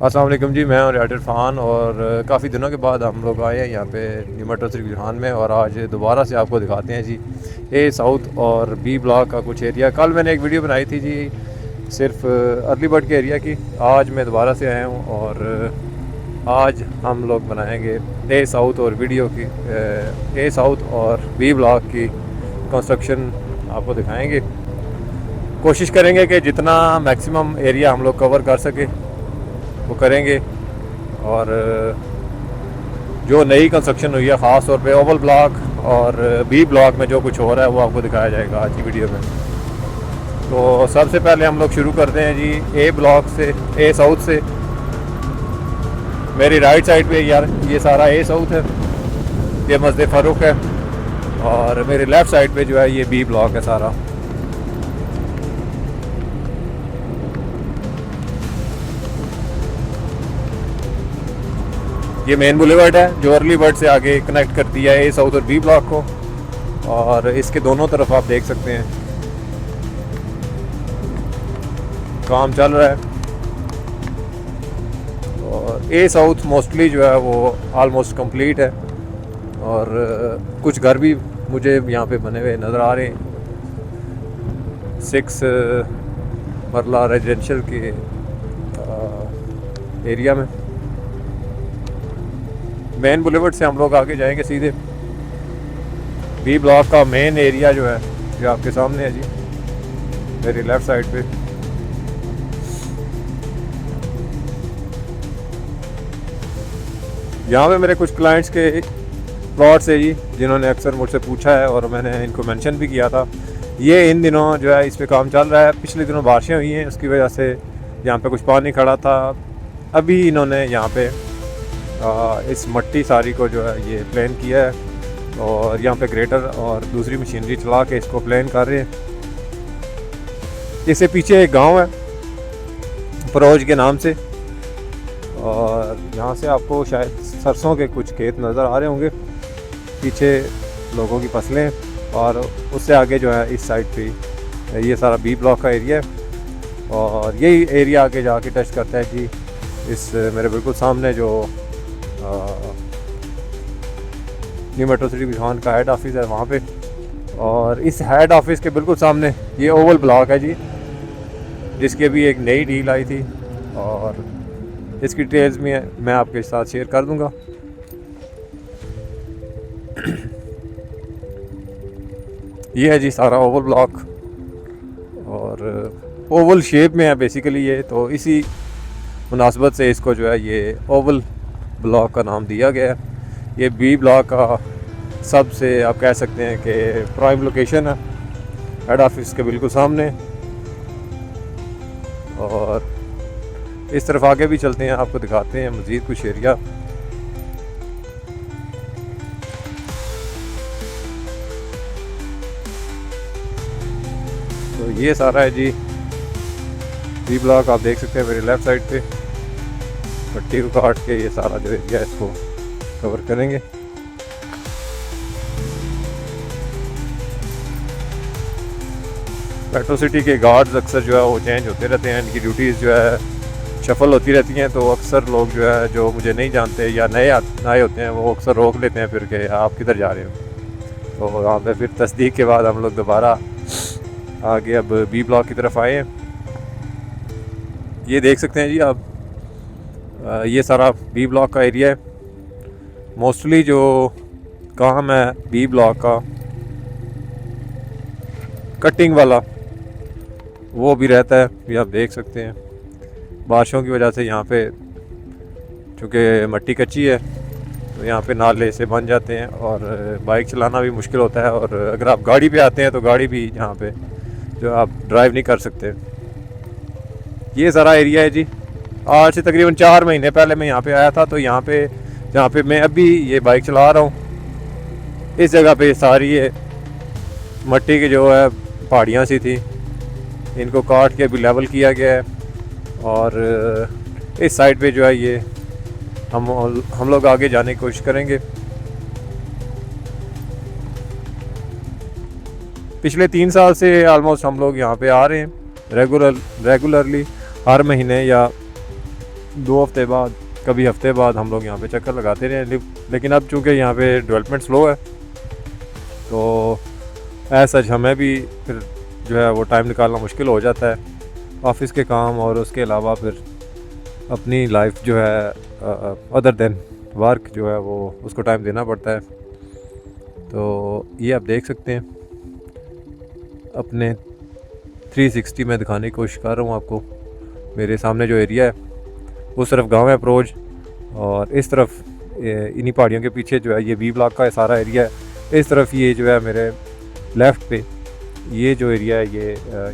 अस्सलाम वालेकुम जी। मैं और इरफान और काफ़ी दिनों के बाद हम लोग आए हैं यहाँ पे न्यू मेट्रो सिटी रुझान में, और आज दोबारा से आपको दिखाते हैं जी ए साउथ और बी ब्लॉक का कुछ एरिया। कल मैंने एक वीडियो बनाई थी जी सिर्फ अर्ली बर्ड के एरिया की। आज मैं दोबारा से आया हूँ और आज हम लोग बनाएंगे ए साउथ और वीडियो की ए साउथ और बी ब्लॉक की कंस्ट्रक्शन आपको दिखाएंगे। कोशिश करेंगे कि जितना मैक्सिमम एरिया हम लोग कवर कर सके वो करेंगे। और जो नई कंस्ट्रक्शन हुई है ख़ास तौर पे ओवल ब्लॉक और बी ब्लॉक में जो कुछ हो रहा है वो आपको दिखाया जाएगा आज की वीडियो में। तो सबसे पहले हम लोग शुरू करते हैं जी ए ब्लॉक से, ए साउथ से। मेरी राइट साइड पे यार ये सारा ए साउथ है, ये मस्जिद फ़ारूक है, और मेरे लेफ़्ट साइड पे जो है ये बी ब्लॉक है सारा। ये मेन बुलेवर्ड है जो अर्ली बर्ड से आगे कनेक्ट करती है ए साउथ और बी ब्लॉक को, और इसके दोनों तरफ आप देख सकते हैं काम चल रहा है। और ए साउथ मोस्टली जो है वो आलमोस्ट कंप्लीट है, और कुछ घर भी मुझे यहाँ पे बने हुए नज़र आ रहे हैं 6 मरला रेजिडेंशियल के एरिया में। मेन बुलेवर्ड से हम लोग आगे जाएंगे सीधे। बी ब्लॉक का मेन एरिया जो है जो आपके सामने है जी मेरी लेफ़्ट साइड पे। यहाँ पे मेरे कुछ क्लाइंट्स के प्लॉट्स है जी जिन्होंने अक्सर मुझसे पूछा है और मैंने इनको मेंशन भी किया था। ये इन दिनों जो है इस पे काम चल रहा है। पिछले दिनों बारिशें हुई हैं, उसकी वजह से यहाँ पे कुछ पानी खड़ा था। अभी इन्होंने यहाँ पे इस मट्टी सारी को जो है ये प्लेन किया है, और यहाँ पे ग्रेटर और दूसरी मशीनरी चला के इसको प्लेन कर रहे हैं। इससे पीछे एक गांव है फरोज के नाम से, और यहाँ से आपको शायद सरसों के कुछ खेत नज़र आ रहे होंगे, पीछे लोगों की फसलें। और उससे आगे जो है इस साइड पे ये सारा बी ब्लॉक का एरिया है, और यही एरिया आगे जाके टच करता है जी इस मेरे बिल्कुल सामने जो न्यू मेट्रो सिटी रुझान का हेड ऑफिस है वहाँ पे। और इस हेड ऑफिस के बिल्कुल सामने ये ओवल ब्लॉक है जी, जिसकी अभी एक नई डील आई थी, और इसकी डिटेल्स में मैं आपके साथ शेयर कर दूंगा। ये है जी सारा ओवल ब्लॉक, और ओवल शेप में है बेसिकली ये, तो इसी मुनासबत से इसको जो है ये ओवल ब्लॉक का नाम दिया गया है। ये बी ब्लॉक का सबसे आप कह सकते हैं कि प्राइम लोकेशन है, हेड ऑफिस के बिल्कुल सामने। और इस तरफ आगे भी चलते हैं, आपको दिखाते हैं मज़ीद कुछ एरिया। तो ये सारा है जी बी ब्लॉक, आप देख सकते हैं मेरे लेफ़्ट साइड पे। पट्टी को काट के ये सारा जो एरिया है इसको कवर करेंगे। मेट्रो सिटी के गार्ड्स अक्सर जो है वो चेंज होते रहते हैं, इनकी ड्यूटीज़ जो है शफल होती रहती हैं। तो अक्सर लोग जो है जो मुझे नहीं जानते या नए आए होते हैं वो अक्सर रोक लेते हैं फिर के आप किधर जा रहे हो। तो वहाँ पे फिर तस्दीक के बाद हम लोग दोबारा आगे अब बी ब्लॉक की तरफ आए हैं। ये देख सकते हैं जी आप, ये सारा बी ब्लॉक का एरिया है। मोस्टली जो काम है बी ब्लॉक का कटिंग वाला वो भी रहता है, ये आप देख सकते हैं। बारिशों की वजह से यहाँ पे चूँकि मट्टी कच्ची है तो यहाँ पे नाले से बन जाते हैं, और बाइक चलाना भी मुश्किल होता है। और अगर आप गाड़ी पे आते हैं तो गाड़ी भी यहाँ पे जो आप ड्राइव नहीं कर सकते। ये सारा एरिया है जी। आज से तकरीबन 4 महीने पहले मैं यहाँ पे आया था, तो यहाँ पे जहाँ पे मैं अभी ये बाइक चला रहा हूँ इस जगह पे सारी ये मट्टी की जो है पहाड़ियाँ सी थी, इनको काट के अभी लेवल किया गया है। और इस साइड पे जो है ये हम लोग आगे जाने की कोशिश करेंगे। पिछले 3 साल से आलमोस्ट हम लोग यहाँ पे आ रहे हैं रेगुलरली हर महीने या 2 हफ्ते बाद, कभी हफ्ते बाद हम लोग यहाँ पे चक्कर लगाते रहे। लेकिन अब चूँकि यहाँ पे डेवलपमेंट स्लो है तो ऐसा हमें भी फिर जो है वो टाइम निकालना मुश्किल हो जाता है। ऑफिस के काम और उसके अलावा फिर अपनी लाइफ जो है अदर देन वर्क जो है वो उसको टाइम देना पड़ता है। तो ये आप देख सकते हैं, अपने 360 में दिखाने की कोशिश कर रहा हूँ आपको। मेरे सामने जो एरिया है उस तरफ गांव है अप्रोच, और इस तरफ इन्हीं पहाड़ियों के पीछे जो है ये बी ब्लॉक का सारा एरिया है। इस तरफ ये जो है मेरे लेफ़्ट पे ये जो एरिया है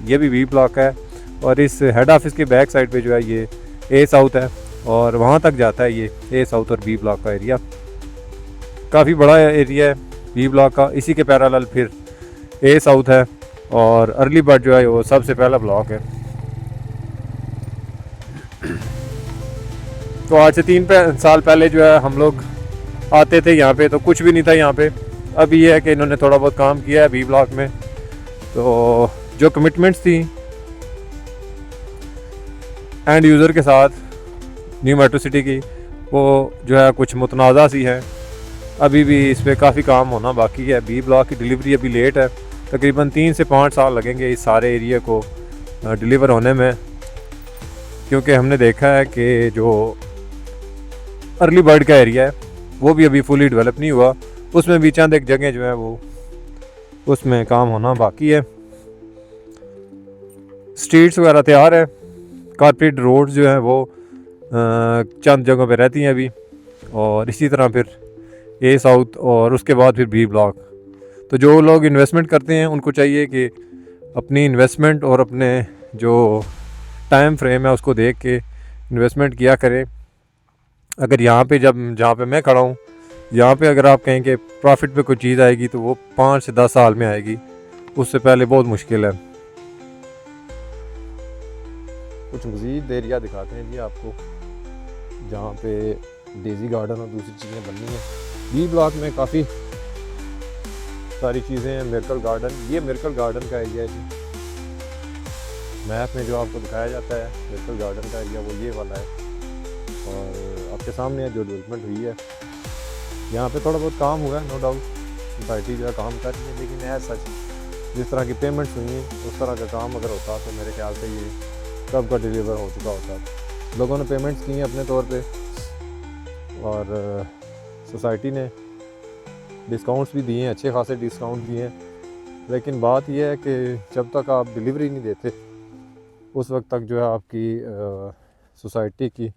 ये भी बी ब्लॉक है, और इस हेड ऑफिस के बैक साइड पे जो है ये ए साउथ है, और वहाँ तक जाता है ये ए साउथ और बी ब्लॉक का एरिया। काफ़ी बड़ा एरिया है बी ब्लॉक का। इसी के पैरेलल फिर ए साउथ है, और अर्ली बर्ड जो है वो सबसे पहला ब्लॉक है। तो आज से 3 साल पहले जो है हम लोग आते थे यहाँ पे, तो कुछ भी नहीं था यहाँ पे। अब ये है कि इन्होंने थोड़ा बहुत काम किया है बी ब्लॉक में। तो जो कमिटमेंट्स थी एंड यूज़र के साथ न्यू मेट्रो सिटी की, वो जो है कुछ मुतनाज़ा सी है। अभी भी इस पर काफ़ी काम होना बाकी है। बी ब्लॉक की डिलीवरी अभी लेट है, तकरीबन 3 से 5 साल लगेंगे इस सारे एरिया को डिलीवर होने में, क्योंकि हमने देखा है कि जो अर्ली बर्ड का एरिया है वो भी अभी फुली डेवलप नहीं हुआ। उसमें भी चंद एक जगह जो है वो उसमें काम होना बाकी है। स्ट्रीट्स वगैरह तैयार है, कारपेट रोड्स जो है वो चंद जगहों पे रहती हैं अभी। और इसी तरह फिर ए साउथ और उसके बाद फिर बी ब्लॉक। तो जो लोग इन्वेस्टमेंट करते हैं उनको चाहिए कि अपनी इन्वेस्टमेंट और अपने जो टाइम फ्रेम है उसको देख के इन्वेस्टमेंट किया करें। अगर यहाँ पे जहाँ पे मैं खड़ा हूँ यहाँ पे अगर आप कहें कि प्रॉफिट पे कोई चीज़ आएगी तो वो 5 से 10 साल में आएगी, उससे पहले बहुत मुश्किल है। कुछ मज़ीद एरिया दिखाते हैं जी आपको जहाँ पे डेज़ी गार्डन और दूसरी चीज़ें बननी हैं। बी ब्लॉक में काफ़ी सारी चीज़ें हैं। मिरेकल गार्डन, ये मिरेकल गार्डन का एरिया है जी। मैप में जो आपको दिखाया जाता है मिरेकल गार्डन का एरिया वो ये वाला है, और आपके सामने जो डेवलपमेंट हुई है यहाँ पे थोड़ा बहुत काम हुआ है, नो डाउट सोसाइटी जो है काम कर रही है। लेकिन ऐसा सच जिस तरह की पेमेंट्स हुई हैं उस तरह का काम अगर होता तो मेरे ख्याल से ये कब का डिलीवर हो चुका होता। लोगों ने पेमेंट्स की हैं अपने तौर पे, और सोसाइटी ने डिस्काउंट्स भी दिए हैं, अच्छे खासे डिस्काउंट दिए हैं। लेकिन बात यह है कि जब तक आप डिलीवरी नहीं देते उस वक्त तक जो है आपकी सोसाइटी की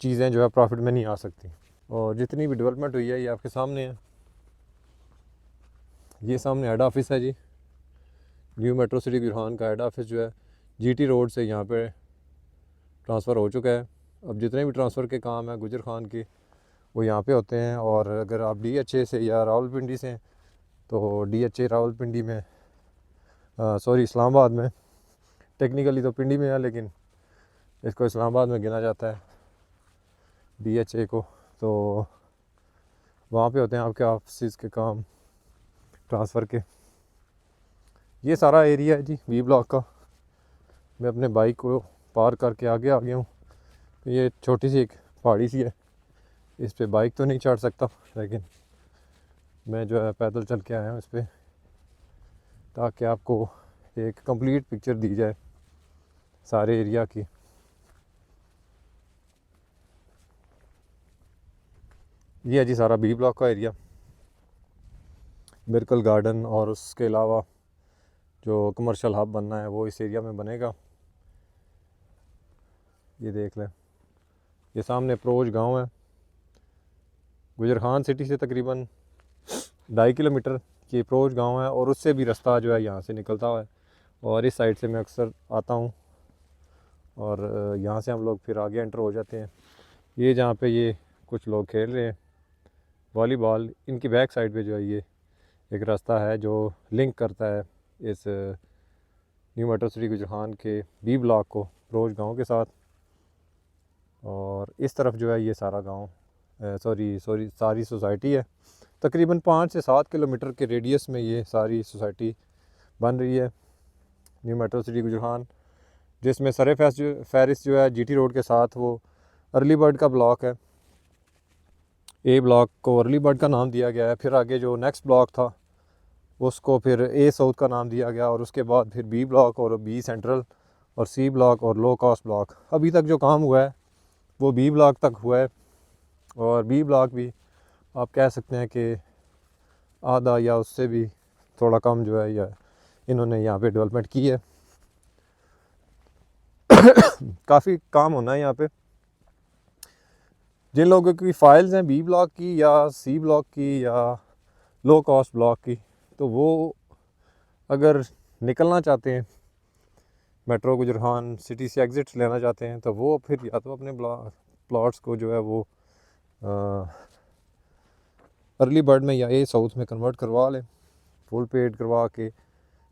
चीज़ें जो है प्रॉफिट में नहीं आ सकती। और जितनी भी डेवलपमेंट हुई है ये आपके सामने है। ये सामने हेड ऑफिस है जी, न्यू मेट्रो सिटी गुजरान का हेड ऑफिस जो है जीटी रोड से यहाँ पे ट्रांसफ़र हो चुका है। अब जितने भी ट्रांसफ़र के काम है गुजर खान के वो यहाँ पे होते हैं। और अगर आप DHA से या रावलपिंडी से, तो DHA रावलपिंडी में सॉरी इस्लामाबाद में, टेक्निकली तो पिंडी में है लेकिन इसको इस्लामाबाद में गिना जाता है DHA को। तो वहाँ पे होते हैं आपके ऑफिस के काम ट्रांसफ़र के। ये सारा एरिया है जी बी ब्लॉक का। मैं अपने बाइक को पार करके आगे आ गया हूँ। ये छोटी सी एक पहाड़ी सी है, इस पे बाइक तो नहीं चढ़ सकता, लेकिन मैं जो है पैदल चल के आया हूँ इस पर, ताकि आपको एक कंप्लीट पिक्चर दी जाए सारे एरिया की। ये है जी सारा बी ब्लॉक का एरिया, मिरेकल गार्डन, और उसके अलावा जो कमर्शियल हब बनना है वो इस एरिया में बनेगा। ये देख लें, ये सामने अप्रोच गांव है। गुजर खान सिटी से तकरीबन 2.5 किलोमीटर की अप्रोच गांव है, और उससे भी रास्ता जो है यहाँ से निकलता है। और इस साइड से मैं अक्सर आता हूँ, और यहाँ से हम लोग फिर आगे एंटर हो जाते हैं। ये जहाँ पे ये कुछ लोग खेल रहे हैं वॉलीबॉल, इनकी बैक साइड पे जो है ये एक रास्ता है जो लिंक करता है इस न्यू मेट्रो सिटी गुजर खान के बी ब्लॉक को अप्रोच गाँव के साथ। और इस तरफ जो है ये सारा गांव सारी सोसाइटी है। तकरीबन 5 से 7 किलोमीटर के रेडियस में ये सारी सोसाइटी बन रही है न्यू मेट्रो सिटी गुजर खान। जिसमें सर फहरिस्त जो है जीटी रोड के साथ वो अर्ली बर्ड का ब्लॉक है। ए ब्लॉक को अर्ली बर्ड का नाम दिया गया है। फिर आगे जो नेक्स्ट ब्लॉक था उसको फिर ए साउथ का नाम दिया गया, और उसके बाद फिर बी ब्लॉक और बी सेंट्रल और सी ब्लॉक और लो कॉस्ट ब्लॉक। अभी तक जो काम हुआ है वो बी ब्लॉक तक हुआ है, और बी ब्लॉक भी आप कह सकते हैं कि आधा या उससे भी थोड़ा कम जो है या इन्होंने यहाँ पे डेवलपमेंट की है। काफ़ी काम होना है यहाँ पे। जिन लोगों की फ़ाइल्स हैं बी ब्लॉक की या सी ब्लॉक की या लो कॉस्ट ब्लॉक की, तो वो अगर निकलना चाहते हैं, मेट्रो गुजरान सिटी से एग्ज़िट्स लेना चाहते हैं, तो वो फिर या तो अपने प्लॉट्स को जो है वो अर्ली बर्ड में या ए साउथ में कन्वर्ट करवा लें, फुल पेड करवा के,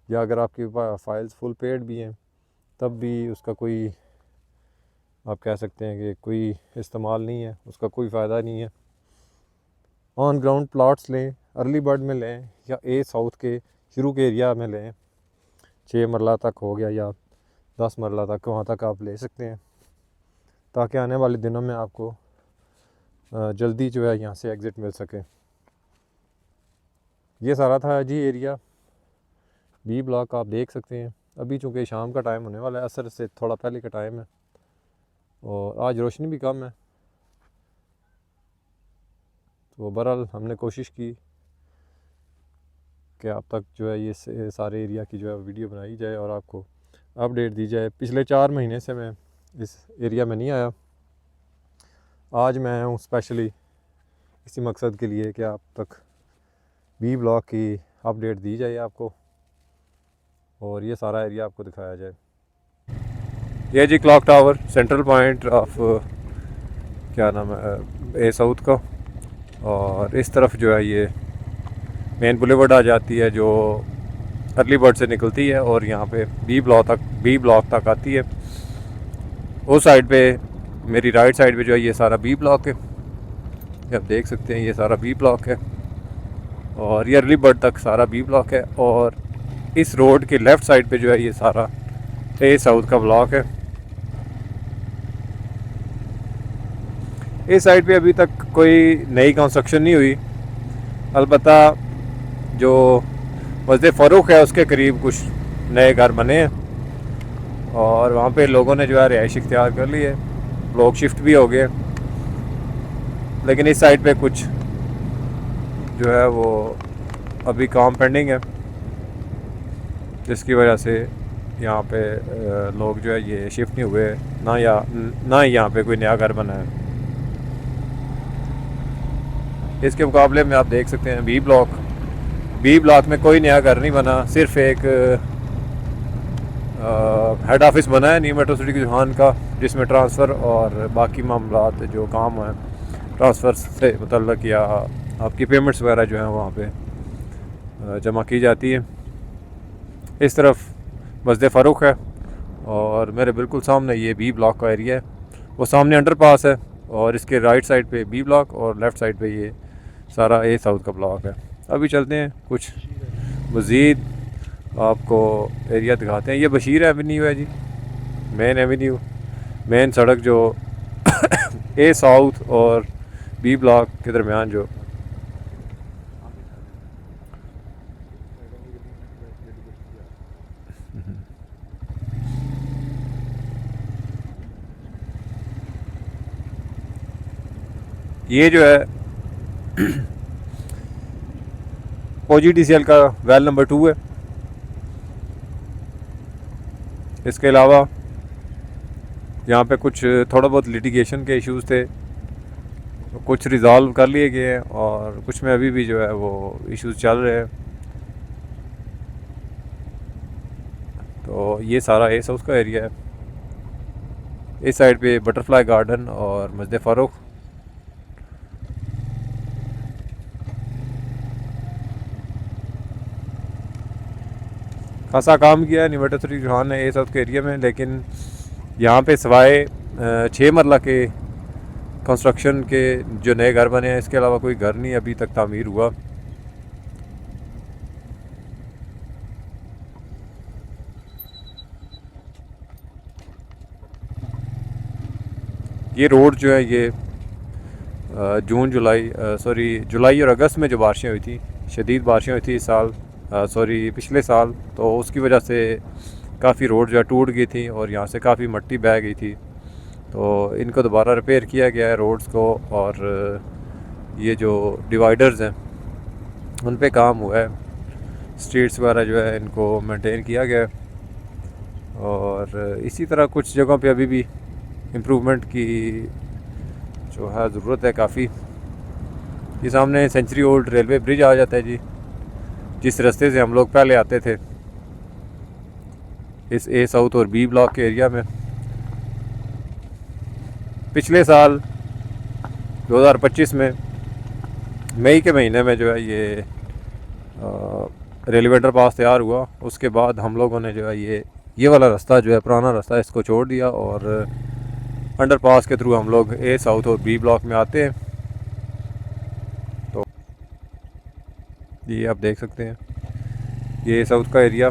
या अगर आपके पास फाइल्स फुल पेड भी हैं तब भी उसका कोई, आप कह सकते हैं कि कोई इस्तेमाल नहीं है, उसका कोई फ़ायदा नहीं है। ऑन ग्राउंड प्लॉट्स लें, अर्ली बर्ड में लें या ए साउथ के शुरू के एरिया में लें, 6 मरला तक हो गया या 10 मरला तक, वहाँ तक आप ले सकते हैं, ताकि आने वाले दिनों में आपको जल्दी जो है यहाँ से एग्ज़िट मिल सके। ये सारा था जी एरिया बी ब्लॉक, आप देख सकते हैं। अभी चूँकि शाम का टाइम होने वाला है, असर से थोड़ा पहले का टाइम है और आज रोशनी भी कम है, तो बहरहाल हमने कोशिश की कि आप तक जो है ये सारे एरिया की जो है वीडियो बनाई जाए और आपको अपडेट दी जाए। पिछले 4 महीने से मैं इस एरिया में नहीं आया, आज मैं आया हूँ स्पेशली इसी मकसद के लिए कि आप तक बी ब्लॉक की अपडेट दी जाए आपको, और ये सारा एरिया आपको दिखाया जाए। ये जी clock tower, central point of क्या नाम है ए साउथ का, और इस तरफ जो है ये मेन बुलेवर्ड आ जाती है जो अर्ली बर्ड से निकलती है और यहाँ पे बी ब्लॉक तक आती है। उस साइड पे मेरी राइट साइड पे जो है ये सारा बी ब्लॉक है, आप देख सकते हैं ये सारा बी ब्लॉक है, और ये अर्ली बर्ड तक सारा बी ब्लॉक है। और इस रोड के लेफ़्ट साइड पे जो है ये सारा ए साउथ का ब्लॉक है। इस साइड पे अभी तक कोई नई कंस्ट्रक्शन नहीं हुई, अलबत्ता जो मस्जिद फ़ारूक है उसके करीब कुछ नए घर बने हैं और वहाँ पे लोगों ने जो है रिहाइश इख्तियार कर ली है, लोग शिफ्ट भी हो गए। लेकिन इस साइड पे कुछ जो है वो अभी काम पेंडिंग है, जिसकी वजह से यहाँ पे लोग जो है ये शिफ्ट नहीं हुए, ना ही यहाँ पे कोई नया घर बना है। इसके मुकाबले में आप देख सकते हैं बी ब्लॉक में कोई नया घर नहीं बना, सिर्फ एक हेड ऑफिस बना है न्यू मेट्रो सिटी गुजरान का, जिसमें ट्रांसफ़र और बाकी मामलात जो काम हैं ट्रांसफ़र से मुतल्लक या आपकी पेमेंट्स वगैरह जो हैं वहाँ पे जमा की जाती है। इस तरफ मस्जिद फ़ारूक है और मेरे बिल्कुल सामने ये बी ब्लॉक का एरिया है, वो सामने अंडरपास है और इसके राइट साइड पे बी ब्लॉक और लेफ़्ट साइड पे ये सारा ए साउथ का ब्लॉक है। अभी चलते हैं कुछ मज़ीद आपको एरिया दिखाते हैं। ये बशीर एवेन्यू है जी, मेन एवेन्यू, मेन सड़क जो ए साउथ और बी ब्लॉक के दरमियान जो ये जो है OGTCL का वेल नंबर 2 है। इसके अलावा यहाँ पे कुछ थोड़ा बहुत लिटिगेशन के इश्यूज़ थे, कुछ रिज़ॉल्व कर लिए गए हैं और कुछ में अभी भी जो है वो इश्यूज़ चल रहे हैं। तो ये सारा ए साउथ का एरिया है। इस साइड पे बटरफ्लाई गार्डन और मस्जिद फ़ारूक। खासा काम किया है न्यू मेट्रो सिटी गुजरान ने ए साउथ के एरिया में, लेकिन यहाँ पे सिवाय 6 मरला के कंस्ट्रक्शन के जो नए घर बने हैं, इसके अलावा कोई घर नहीं अभी तक तामीर हुआ। ये रोड जो है ये जुलाई और अगस्त में जो बारिशें हुई थी, शदीद बारिशें हुई थी इस साल, पिछले साल, तो उसकी वजह से काफ़ी रोड जो है टूट गई थी और यहाँ से काफ़ी मिट्टी बह गई थी। तो इनको दोबारा रिपेयर किया गया है रोड्स को, और ये जो डिवाइडर्स हैं उन पे काम हुआ है, स्ट्रीट्स वगैरह जो है इनको मेंटेन किया गया है। और इसी तरह कुछ जगहों पे अभी भी इम्प्रूवमेंट की जो है ज़रूरत है काफ़ी। ये सामने सेंचुरी ओल्ड रेलवे ब्रिज आ जाता है जी, जिस रास्ते से हम लोग पहले आते थे इस ए साउथ और बी ब्लॉक के एरिया में। पिछले साल 2025 में मई के महीने में जो है ये रेलवे अंडरपास तैयार हुआ। उसके बाद हम लोगों ने जो है ये वाला रास्ता जो है पुराना रास्ता इसको छोड़ दिया और अंडरपास के थ्रू हम लोग ए साउथ और बी ब्लॉक में आते हैं। तो ये आप देख सकते हैं ये साउथ का एरिया,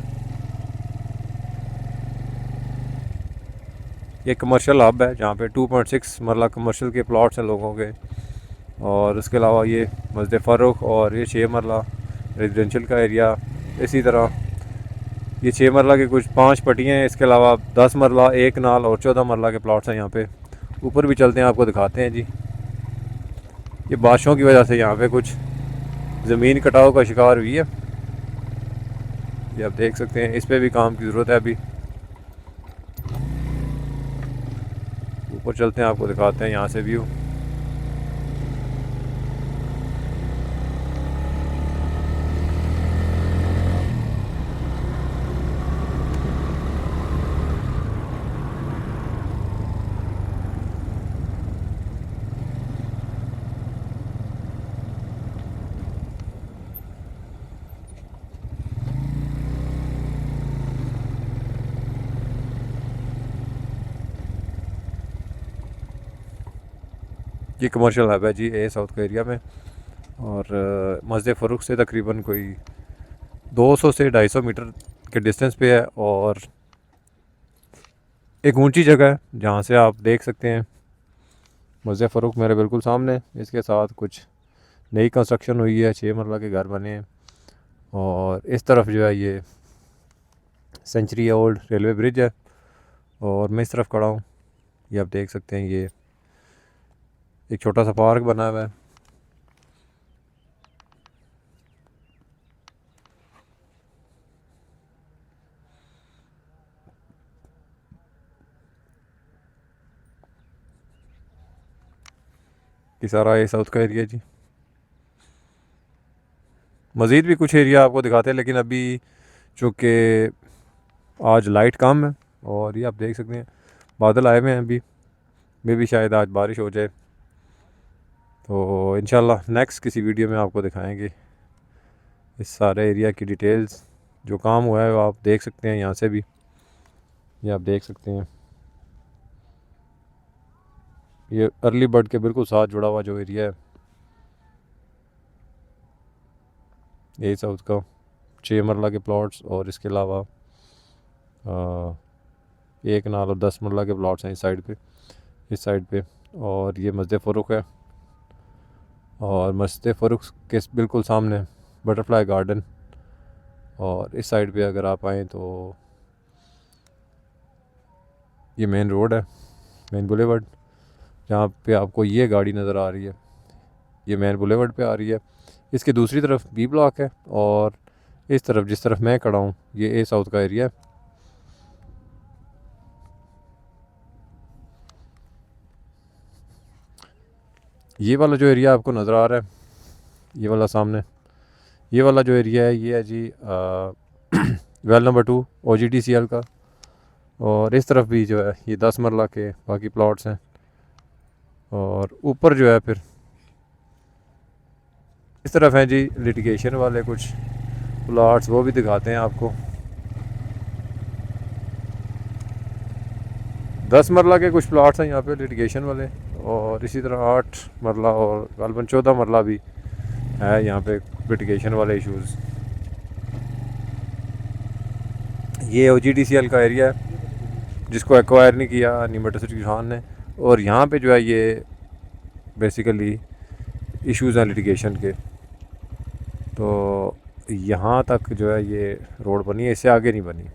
ये कमर्शियल हब है जहाँ पे 2.6 मरला कमर्शियल के प्लॉट्स हैं लोगों के। और उसके अलावा ये मस्जिद फ़ारूक और ये 6 मरला रेजिडेंशियल का एरिया। इसी तरह ये 6 मरला की कुछ 5 पट्टियाँ हैं, इसके अलावा 10 मरला, 1 नाल और 14 मरला के प्लॉट्स हैं यहाँ पे। ऊपर भी चलते हैं, आपको दिखाते हैं जी। ये बारिशों की वजह से यहाँ पे कुछ ज़मीन कटाव का शिकार हुई है, ये आप देख सकते हैं। इस पर भी काम की ज़रूरत है अभी। ऊपर चलते हैं, आपको दिखाते हैं यहाँ से व्यू। ये कमर्शियल हब है जी ए साउथ के एरिया में, और मस्जिद फ़ारूक से तकरीबन कोई 200 से 250 मीटर के डिस्टेंस पे है। और एक ऊंची जगह है जहाँ से आप देख सकते हैं मस्जिद फ़ारूक मेरे बिल्कुल सामने। इसके साथ कुछ नई कंस्ट्रक्शन हुई है, 6 मरला के घर बने हैं। और इस तरफ जो है ये सेंचुरी ओल्ड रेलवे ब्रिज है, और मैं इस तरफ खड़ा हूँ, ये आप देख सकते हैं। ये एक छोटा सा पार्क बना हुआ है। ये सारा ये साउथ का एरिया जी। मज़ीद भी कुछ एरिया आपको दिखाते हैं, लेकिन अभी चूँकि आज लाइट कम है और ये आप देख सकते हैं बादल आए हुए हैं अभी, मे भी शायद आज बारिश हो जाए। तो इंशाल्लाह नेक्स्ट किसी वीडियो में आपको दिखाएंगे इस सारे एरिया की डिटेल्स। जो काम हुआ है वो आप देख सकते हैं यहाँ से भी, ये आप देख सकते हैं। ये अर्ली बर्ड के बिल्कुल साथ जुड़ा हुआ जो एरिया है यही साउथ का 6 मरला के प्लॉट्स, और इसके अलावा 1 नाल और 10 मरला के प्लॉट्स हैं इस साइड पे। और ये मस्जिद फ़ारूक है, और मस्जिद फ़ारूक के बिल्कुल सामने बटरफ्लाई गार्डन। और इस साइड पे अगर आप आएँ तो ये मेन रोड है, मेन बुलेवर्ड, जहाँ पे आपको ये गाड़ी नज़र आ रही है, ये मेन बुलेवर्ड पे आ रही है। इसके दूसरी तरफ बी ब्लॉक है, और इस तरफ जिस तरफ मैं खड़ा हूँ ये ए साउथ का एरिया है। ये वाला जो एरिया आपको नज़र आ रहा है, ये वाला सामने, ये वाला जो एरिया है ये है जी वेल नंबर 2 OGTCL का। और इस तरफ भी जो है ये 10 मरला के बाकी प्लॉट्स हैं। और ऊपर जो है फिर इस तरफ हैं जी लिटिगेशन वाले कुछ प्लॉट्स, वो भी दिखाते हैं आपको। 10 मरला के कुछ प्लॉट्स हैं यहाँ पे लिटिगेशन वाले, और इसी तरह 8 मरला और गालबन 14 मरला भी है यहाँ पे लिटिगेशन वाले इश्यूज़। ये OGTCL का एरिया है जिसको एक्वायर नहीं किया न्यूमेटोसिटी खान ने, और यहाँ पे जो है ये बेसिकली इश्यूज़ हैं लिटिगेशन के। तो यहाँ तक जो है ये रोड बनी है, इससे आगे नहीं बनी।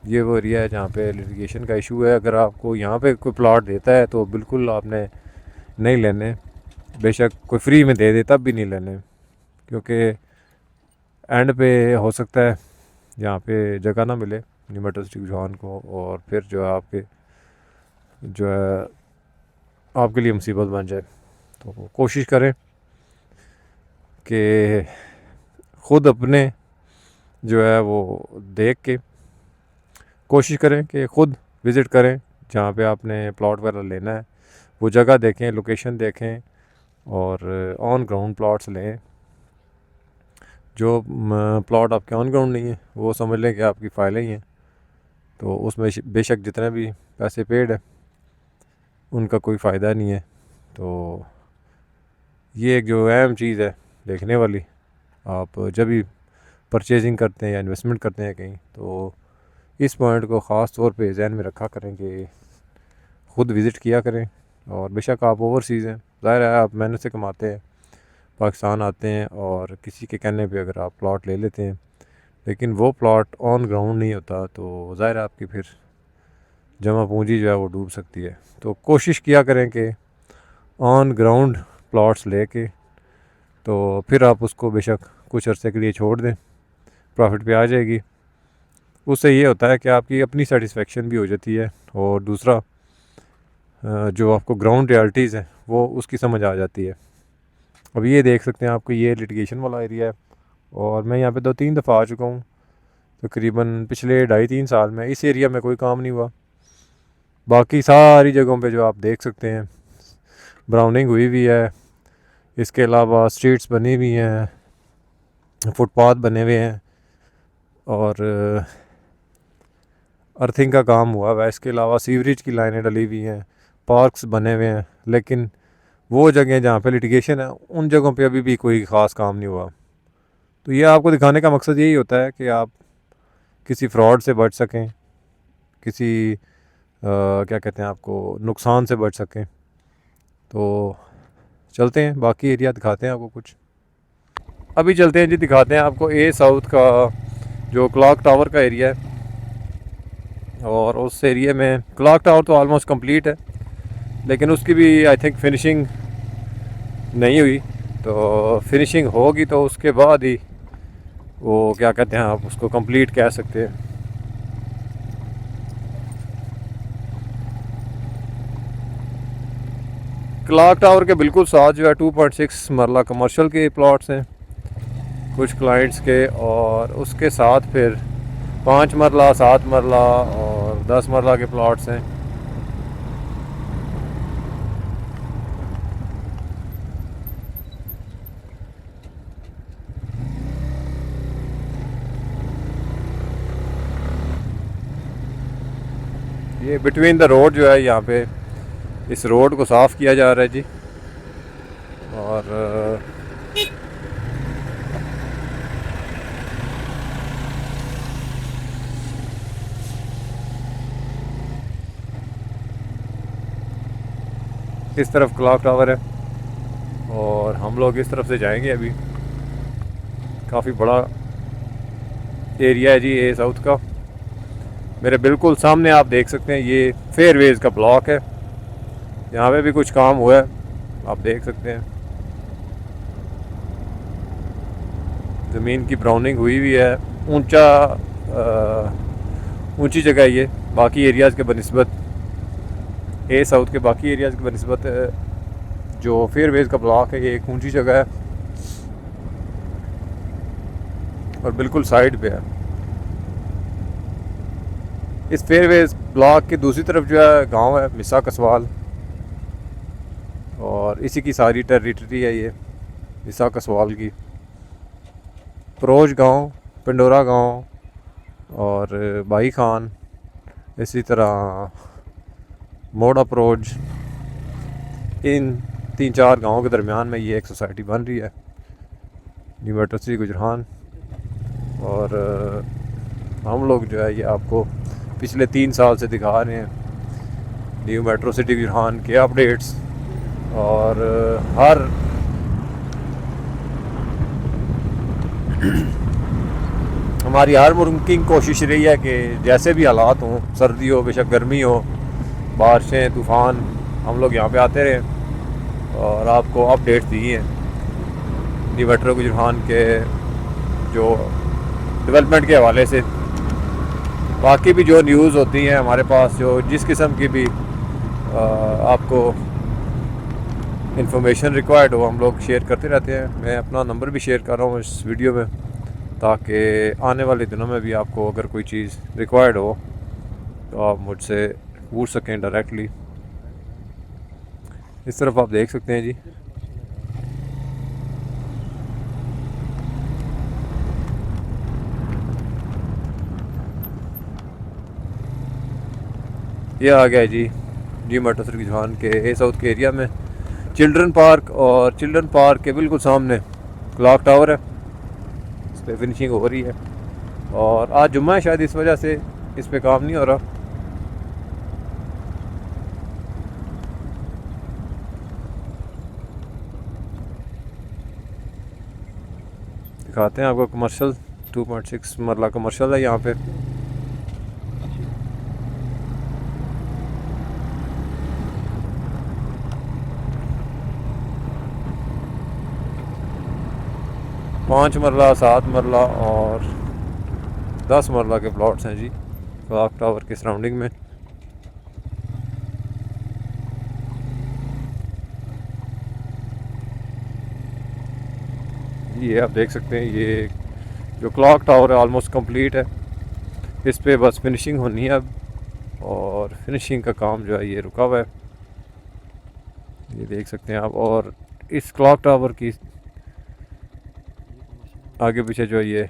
ये वो एरिया है जहाँ पे लिटिगेशन का इशू है। अगर आपको यहाँ पे कोई प्लॉट देता है तो बिल्कुल आपने नहीं लेने, बेशक कोई फ्री में दे दे तब भी नहीं लेने, क्योंकि एंड पे हो सकता है यहाँ पे जगह ना मिले न्यूमेटोसिटी रुझान को, और फिर जो है आपके लिए मुसीबत बन जाए। तो कोशिश करें कि ख़ुद अपने जो है वो देख के कोशिश करें कि ख़ुद विज़िट करें जहाँ पे आपने प्लॉट वगैरह लेना है, वो जगह देखें, लोकेशन देखें और ऑन ग्राउंड प्लॉट्स लें। जो प्लॉट आपके ऑन ग्राउंड नहीं है वो समझ लें कि आपकी फ़ाइलें ही हैं, तो उसमें बेशक जितने भी पैसे पेड है उनका कोई फ़ायदा नहीं है। तो ये एक जो अहम चीज़ है देखने वाली, आप जब भी परचेजिंग करते हैं या इन्वेस्टमेंट करते हैं कहीं, तो इस पॉइंट को ख़ास तौर पे जहन में रखा करें कि ख़ुद विज़िट किया करें। और बेशक आप ओवरसीज़ हैं, ज़ाहिर है आप मेहनत से कमाते हैं, पाकिस्तान आते हैं और किसी के कहने पे अगर आप प्लॉट ले लेते हैं, लेकिन वो प्लॉट ऑन ग्राउंड नहीं होता, तो ज़ाहिर है आपकी फिर जमा पूंजी जो है वो डूब सकती है। तो कोशिश किया करें कि ऑन ग्राउंड प्लॉट्स लेके तो फिर आप उसको बेशक कुछ अरसे के लिए छोड़ दें, प्रॉफिट पे आ जाएगी। उससे ये होता है कि आपकी अपनी सेटिस्फेक्शन भी हो जाती है, और दूसरा जो आपको ग्राउंड रियलिटीज़ हैं वो उसकी समझ आ जाती है। अब ये देख सकते हैं आपको, ये लिटिगेशन वाला एरिया है और मैं यहाँ पे 2-3 दफ़ा आ चुका हूँ तकरीबन पिछले 2.5-3 साल में। इस एरिया में कोई काम नहीं हुआ, बाकी सारी जगहों पे जो आप देख सकते हैं ब्राउनिंग हुई हुई है। इसके अलावा स्ट्रीट्स बनी हुई हैं, फुटपाथ बने हुए हैं और अर्थिंग का काम हुआ हुआ है। इसके अलावा सीवरेज की लाइनें डली हुई हैं, पार्क्स बने हुए हैं, लेकिन वो जगह जहाँ पे लिटिगेशन है उन जगहों पे अभी भी कोई ख़ास काम नहीं हुआ। तो ये आपको दिखाने का मकसद यही होता है कि आप किसी फ्रॉड से बच सकें, किसी क्या कहते हैं आपको नुकसान से बच सकें। तो चलते हैं बाकी एरिया दिखाते हैं आपको कुछ। अभी चलते हैं जी, दिखाते हैं आपको ए साउथ का जो क्लॉक टावर का एरिया है। और उस एरिया में क्लॉक टावर तो ऑलमोस्ट कंप्लीट है, लेकिन उसकी भी आई थिंक फिनिशिंग नहीं हुई। तो फिनिशिंग होगी तो उसके बाद ही वो क्या कहते हैं आप उसको कंप्लीट कह सकते हैं। क्लॉक टावर के बिल्कुल साथ जो है 2.6 मरला कमर्शियल के प्लॉट्स हैं कुछ क्लाइंट्स के, और उसके साथ फिर 5 मरला, 7 मरला और 10 मरला के प्लॉट्स हैं। ये बिटवीन द रोड जो है, यहाँ पे इस रोड को साफ़ किया जा रहा है जी। और इस तरफ क्लॉक टावर है और हम लोग इस तरफ से जाएंगे। अभी काफ़ी बड़ा एरिया है जी ए साउथ का। मेरे बिल्कुल सामने आप देख सकते हैं ये फेयरवेज का ब्लॉक है, यहाँ पे भी कुछ काम हुआ है, आप देख सकते हैं। ज़मीन की ब्राउनिंग हुई हुई है, ऊंची जगह है ये बाकी एरियाज़ के बनिस्बत, ए साउथ के बाकी एरियाज़ के बनिस्बत जो फेयरवेज का ब्लॉक है ये एक ऊंची जगह है और बिल्कुल साइड पे है। इस फेयरवेज ब्लॉक की दूसरी तरफ जो है गांव है मिसा कसवाल, और इसी की सारी टेरिटरी है ये मिसा कसवाल की। प्रोज गांव, पिंडोरा गांव और भाई खान, इसी तरह मोड़ा प्रोज, इन 3-4 गाँवों के दरमियान में ये एक सोसाइटी बन रही है न्यूमेटोसिटी गुजरान। और हम लोग जो है ये आपको पिछले 3 साल से दिखा रहे हैं न्यू मेट्रो सिटी गिरहान के अपडेट्स और हर हमारी हर मुमकिन कोशिश रही है कि जैसे भी हालात हों, सर्दी हो बेशक गर्मी हो, बारिशें तूफ़ान, हम लोग यहाँ पे आते रहे और आपको अपडेट्स दिए हैं न्यू मेट्रो गिरहान के जो डेवलपमेंट के हवाले से। बाकी भी जो न्यूज़ होती हैं हमारे पास, जो जिस किस्म की भी आपको इंफॉर्मेशन रिक्वायर्ड हो, हम लोग शेयर करते रहते हैं। मैं अपना नंबर भी शेयर कर रहा हूँ इस वीडियो में, ताकि आने वाले दिनों में भी आपको अगर कोई चीज़ रिक्वायर्ड हो तो आप मुझसे पूछ सकें डायरेक्टली। इस तरफ आप देख सकते हैं जी, ये आ गया है जी न्यू मेट्रो सिटी गिरहान के ए साउथ के एरिया में चिल्ड्रन पार्क, और चिल्ड्रन पार्क के बिल्कुल सामने क्लॉक टावर है, इस पर फिनिशिंग हो रही है। और आज जुम्मा है, शायद इस वजह से इस पे काम नहीं हो रहा। दिखाते हैं आपको कमर्शियल 2.6 मरला कमर्शियल है यहाँ पे। पाँच मरला, 7 मरला और 10 मरला के प्लॉट्स हैं जी क्लॉक टावर के सराउंडिंग में। ये आप देख सकते हैं, ये जो क्लॉक टावर है ऑलमोस्ट कंप्लीट है, इस पे बस फिनिशिंग होनी है अब, और फिनिशिंग का काम जो है ये रुका हुआ है, ये देख सकते हैं आप। और इस क्लॉक टावर की आगे पीछे जो ये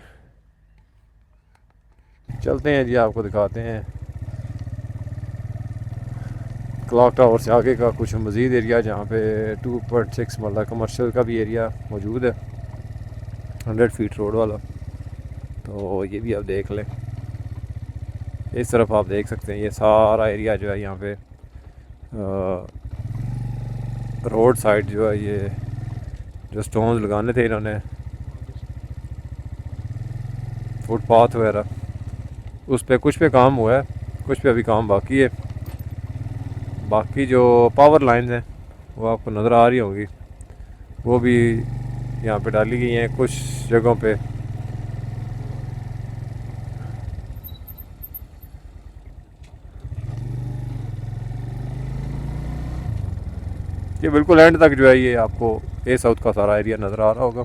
चलते हैं जी, आपको दिखाते हैं क्लॉक टावर से आगे का कुछ मज़ीद एरिया जहाँ पे 2.6 मरला कमर्शियल का भी एरिया मौजूद है, 100 फीट रोड वाला। तो ये भी आप देख लें, इस तरफ आप देख सकते हैं ये सारा एरिया जो है यहाँ पे रोड साइड जो है, ये जो स्टोन्स लगाने थे इन्होंने, फुटपाथ वगैरह, उस पे कुछ पे काम हुआ है, कुछ पे अभी काम बाकी है। बाकी जो पावर लाइंस हैं वो आपको नज़र आ रही होंगी, वो भी यहाँ पे डाली गई हैं कुछ जगहों पे। ये बिल्कुल एंड तक जो है ये आपको ए साउथ का सारा एरिया नज़र आ रहा होगा,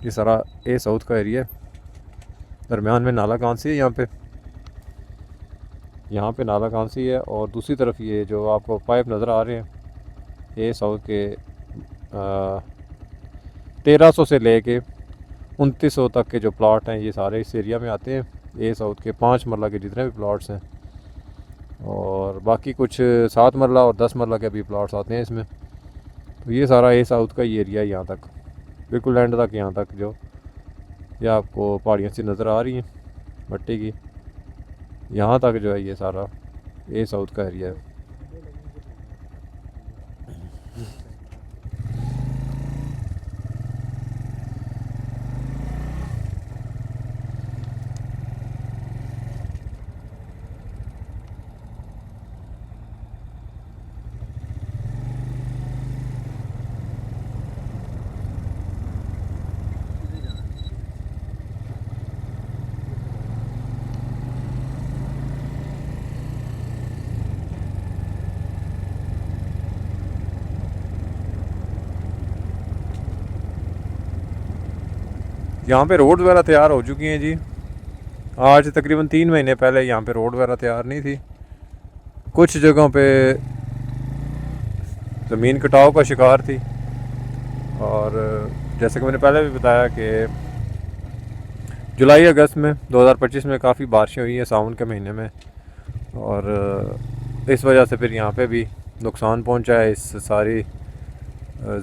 ये सारा ए साउथ का एरिया है। दरमियान में नाला कांसी है यहाँ पे नाला कांसी है, और दूसरी तरफ ये जो आपको पाइप नज़र आ रहे हैं, ए साउथ के 1300 से लेके 2900 तक के जो प्लॉट हैं ये सारे इस एरिया में आते हैं। ए साउथ के 5 मरला के जितने भी प्लॉट्स हैं, और बाकी कुछ 7 मरला और 10 मरला के भी प्लॉट्स आते हैं इसमें। तो ये सारा ए साउथ का ही एरिया है, यहाँ तक बिल्कुल एंड तक, यहाँ तक जो ये आपको पहाड़ियाँ सी नज़र आ रही हैं मट्टी की, यहाँ तक जो है ये सारा ए साउथ का एरिया है। यहाँ पे रोड वगैरह तैयार हो चुकी हैं जी, आज तकरीबन 3 महीने पहले यहाँ पे रोड वगैरह तैयार नहीं थी। कुछ जगहों पे ज़मीन कटाव का शिकार थी, और जैसे कि मैंने पहले भी बताया कि जुलाई अगस्त में 2025 में काफ़ी बारिशें हुई हैं सावन के महीने में, और इस वजह से फिर यहाँ पे भी नुकसान पहुँचा है इस सारी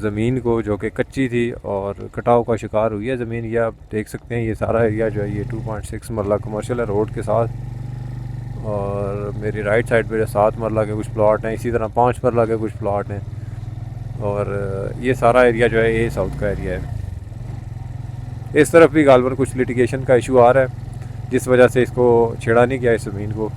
ज़मीन को, जो कि कच्ची थी और कटाव का शिकार हुई है ज़मीन। ये आप देख सकते हैं, ये सारा एरिया जो है ये 2.6 मरला कमर्शियल है रोड के साथ, और मेरी राइट साइड पे 7 मरला के कुछ प्लॉट हैं, इसी तरह 5 मरला के कुछ प्लॉट हैं। और ये सारा एरिया जो है ये साउथ का एरिया है। इस तरफ भी गालबन कुछ लिटिगेशन का इशू आ रहा है, जिस वजह से इसको छेड़ा नहीं गया इस ज़मीन को।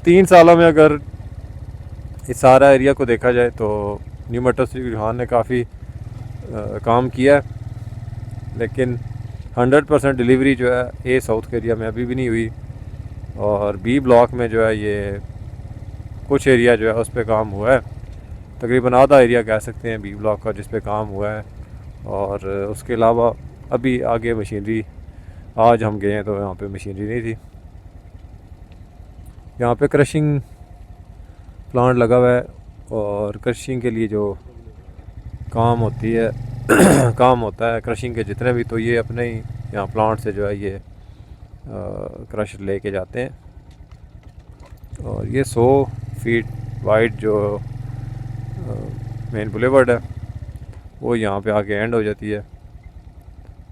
तीन सालों में अगर इस सारा एरिया को देखा जाए तो न्यू मेट्रो सिटी रुझान ने काफ़ी काम किया है, लेकिन 100% डिलीवरी जो है ए साउथ के एरिया में अभी भी नहीं हुई। और बी ब्लॉक में जो है ये कुछ एरिया जो है उस पर काम हुआ है, तकरीबन आधा एरिया कह सकते हैं बी ब्लॉक का जिस पे काम हुआ है। और उसके अलावा अभी आगे मशीनरी, आज हम गए हैं तो यहाँ पे मशीनरी नहीं थी। यहाँ पे क्रशिंग प्लांट लगा हुआ है और क्रशिंग के लिए जो काम होती है काम होता है क्रशिंग के जितने भी, तो ये अपने ही यहाँ प्लांट से जो है ये क्रशर लेके जाते हैं। और ये 100 फीट वाइड जो मेन बुलेवर्ड है वो यहाँ पे आगे एंड हो जाती है।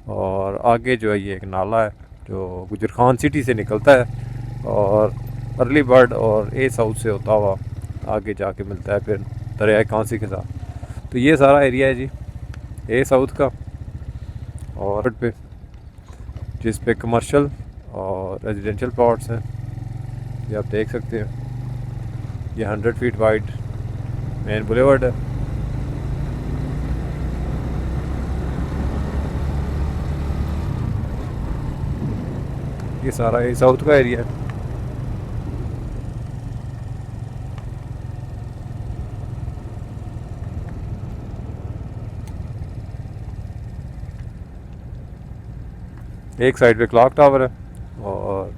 और आगे जो है ये एक नाला है जो गुजरखान सिटी से निकलता है और अर्ली बर्ड और ए साउथ से होता हुआ आगे जाके मिलता है फिर दरिया कांसी के साथ। तो ये सारा एरिया है जी ए साउथ का, और पे जिस पे कमर्शियल और रेजिडेंशियल प्लॉट्स हैं, ये आप देख सकते हैं। ये 100 फीट वाइड मेन बुलेवर्ड है। ये सारा ए साउथ का एरिया है। एक साइड पे क्लॉक टावर है और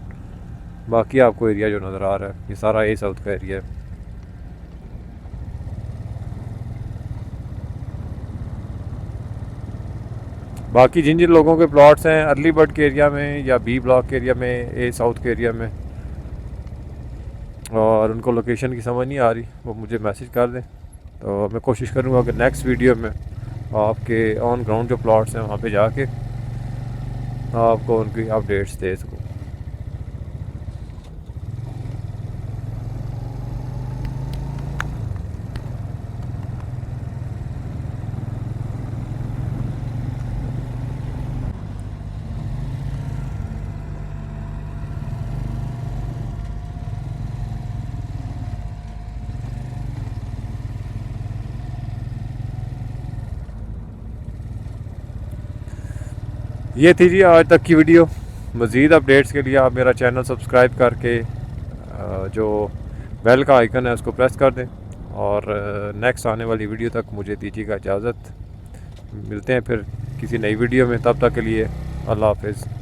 बाकी आपको एरिया जो नज़र आ रहा है ये सारा ए साउथ का एरिया है। बाकी जिन जिन लोगों के प्लॉट्स हैं अर्ली बर्ड के एरिया में या बी ब्लॉक के एरिया में, ए साउथ के एरिया में, और उनको लोकेशन की समझ नहीं आ रही, वो मुझे मैसेज कर दें तो मैं कोशिश करूँगा कि नेक्स्ट वीडियो में आपके ऑन ग्राउंड जो प्लॉट्स हैं वहाँ पे जाके आपको उनकी अपडेट्स दे सकूँ। ये थी जी आज तक की वीडियो। मज़ीद अपडेट्स के लिए आप मेरा चैनल सब्सक्राइब करके जो बेल का आइकन है उसको प्रेस कर दें। और नेक्स्ट आने वाली वीडियो तक मुझे दीजिएगा इजाज़त। मिलते हैं फिर किसी नई वीडियो में, तब तक के लिए अल्लाह हाफ़िज़।